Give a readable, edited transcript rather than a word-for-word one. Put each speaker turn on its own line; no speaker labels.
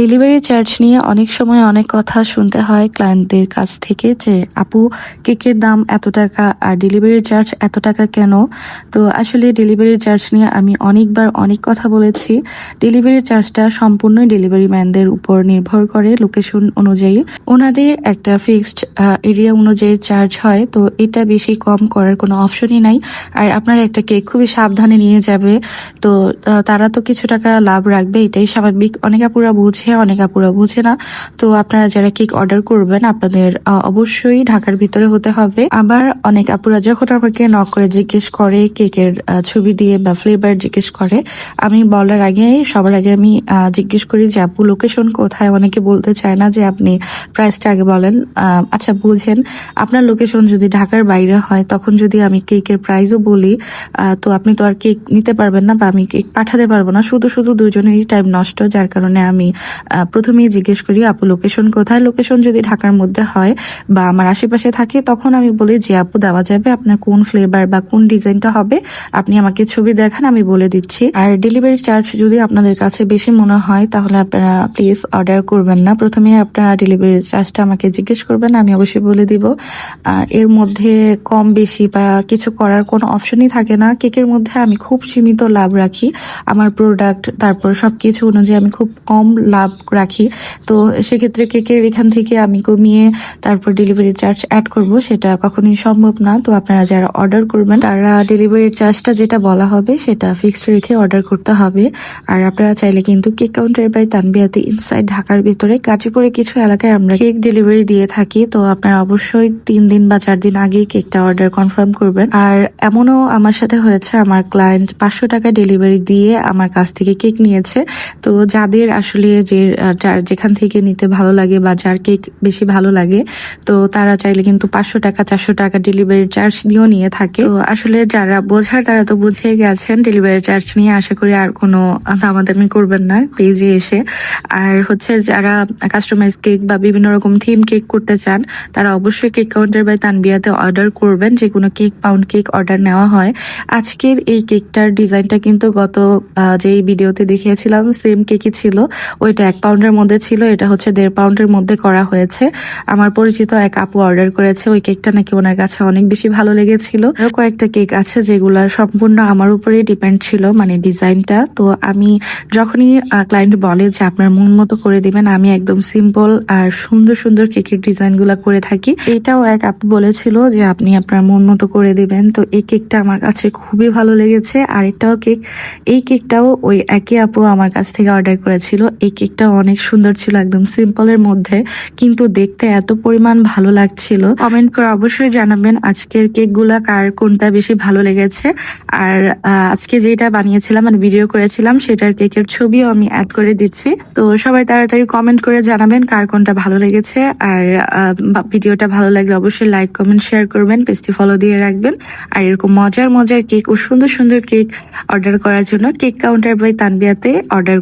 Delivery charge নিয়ে অনেক সময় অনেক কথা শুনতে হয় ক্লায়েন্টদের কাছ থেকে যে আপু কেকের দাম এত টাকা আর ডেলিভারি চার্জ এত টাকা কেন। তো আসলে ডেলিভারি চার্জ নিয়ে আমি অনেকবার অনেক কথা বলেছি। ডেলিভারি চার্জটা সম্পূর্ণই ডেলিভারি ম্যানদের উপর নির্ভর করে, লোকেশন অনুযায়ী ওনাদের একটা ফিক্সড এরিয়া অনুযায়ী চার্জ হয়। তো এটা বেশি কম করার কোনো অপশনই নাই। আর আপনারা একটা কেক খুবই সাবধানে নিয়ে যাবে, তো তারা তো কিছু টাকা লাভ রাখবে, এটাই স্বাভাবিক। অনেক আপুরা বুঝে, অনেক আপুরা বুঝে না। তো আপনারা যারা কেক অর্ডার করবেন আপনাদের অবশ্যই ঢাকার ভিতরে হতে হবে। আবার অনেক আপুরা যখন আমাকে নক করে জিজ্ঞেস করে কেকের ছবি দিয়ে বা ফ্লেভার জিজ্ঞেস করে, আমি বলার আগে সবার আগে আমি জিজ্ঞেস করি যে আপু লোকেশন কোথায়। অনেকে বলতে চায় না যে আপনি প্রাইসটা আগে বলেন। আচ্ছা বুঝেন, আপনার লোকেশন যদি ঢাকার বাইরে হয় তখন যদি আমি কেকের প্রাইসও বলি তো আপনি তো আর কেক নিতে পারবেন না বা আমি কেক পাঠাতে পারবো না। শুধু শুধু দুজনেরই টাইম নষ্ট, যার কারণে আমি প্রথমেই জিজ্ঞেস করি আপু লোকেশন কোথায়। লোকেশন যদি ঢাকার মধ্যে হয় বা আমার আশেপাশে থাকে তখন আমি বলি যে আপু দেওয়া যাবে, আপনার কোন ফ্লেভার বা কোন ডিজাইনটা হবে আপনি আমাকে ছবি দেখান, আমি বলে দিচ্ছি। আর ডেলিভারি চার্জ যদি আপনাদের কাছে বেশি মনে হয় তাহলে আপনারা প্লিজ অর্ডার করবেন না। প্রথমে আপনারা ডেলিভারি চার্জটা আমাকে জিজ্ঞেস করবেন, আমি অবশ্যই বলে দিব। আর এর মধ্যে কম বেশি বা কিছু করার কোনো অপশনই থাকে না। কেকের মধ্যে আমি খুব সীমিত লাভ রাখি, আমার প্রোডাক্ট তারপর সবকিছু অনুযায়ী আমি খুব কম লাভ রাখি। তো সেক্ষেত্রে কেকের এখান থেকে আমি কমিয়ে তারপর ডেলিভারি চার্জ অ্যাড করব, সেটা কখনোই সম্ভব না। তো আপনারা যারা অর্ডার করবেন তারা ডেলিভারি চার্জটা যেটা বলা হবে সেটা ফিক্সড রেখে অর্ডার করতে হবে। আর আপনারা চাইলে কিন্তু কেক কাউন্টার বাই তানবিয়াতে ইনসাইড ঢাকার ভিতরে গাজীপুরে কিছু এলাকায় আমরা কেক ডেলিভারি দিয়ে থাকি। তো আপনারা অবশ্যই 3 দিন বা 4 দিন আগেই কেকটা অর্ডার কনফার্ম করবেন। আর এমনও আমার সাথে হয়েছে, আমার ক্লায়েন্ট 500 টাকা ডেলিভারি দিয়ে আমার কাছ থেকে কেক নিয়েছে। তো যাদের আসলে যেখান থেকে নিতে ভালো লাগে বা যার কেক বেশি ভালো লাগে তো তারা চাইলে কিন্তু 500 টাকা 400 টাকা ডেলিভারি চার্জ দিয়েও নিয়ে থাকে। তো আসলে যারা বোঝার তারা তো বুঝে গেছেন ডেলিভারি চার্জ নিয়ে। আশা করি আর কোনো দামাদামি করবেন না পেজে এসে। আর হচ্ছে যারা কাস্টমাইজ কেক বা বিভিন্ন রকম থিম কেক করতে চান তারা অবশ্যই কেক কাউন্টার বাই তানবিয়াতে অর্ডার করবেন। যে কোনো কেক পাউন্ড কেক অর্ডার নেওয়া হয়। আজকের এই কেকটার ডিজাইনটা কিন্তু গত যেই ভিডিওতে দেখিয়েছিলাম সেম কেকই ছিল, ওইটা 1 পাউন্ডের মধ্যে ছিল, এটা হচ্ছে 1.5 পাউন্ডের মধ্যে করা হয়েছে। আমার পরিচিত এক আপু অর্ডার করেছে, ওই কেকটা নাকি ওনার কাছে অনেক বেশি ভালো লেগেছিল। আরো কয়েকটা কেক আছে যেগুলো সম্পূর্ণ আমার উপরেই ডিপেন্ড ছিল, মানে ডিজাইনটা। তো আমি যখনই ক্লায়েন্ট বলে যে আপনার মন মতো করে দিবেন, আমি একদম সিম্পল আর সুন্দর সুন্দর কেকের ডিজাইন গুলা করে থাকি। এটাও এক আপু বলেছিল যে আপনি আপনার মন মতো করে দিবেন। তো এই কেকটা আমার কাছে খুবই ভালো লেগেছে। আরেকটাও কেক, এই কেকটাও ওই একই আপু আমার কাছ থেকে অর্ডার করেছিল। এই কেকটাও অনেক সুন্দর ছিল, একদম সিম্পলের মধ্যে, কিন্তু দেখতে এত পরিমাণ ভালো লাগছিল। কমেন্ট করে অবশ্যই জানাবেন আজকের কেকগুলা কার কোনটা বেশি ভালো লেগেছে। আর আজকে যেটা বানিয়েছিলাম মানে ভিডিও করেছিলাম সেটার কেকের ছবিও আমি অ্যাড করে দিচ্ছি। তো সবাই তাড়াতাড়ি কমেন্ট করে জানাবেন কার কোনটা ভালো লেগেছে। আর ভিডিওটা ভালো লাগলে অবশ্যই লাইক কমেন্ট শেয়ার করবেন, পেজটি ফলো দিয়ে রাখবেন। আর এরকম মজার মজার কেক ও সুন্দর সুন্দর কেক অর্ডার করার জন্য কেক কাউন্টার বাই তানবিয়াতে অর্ডার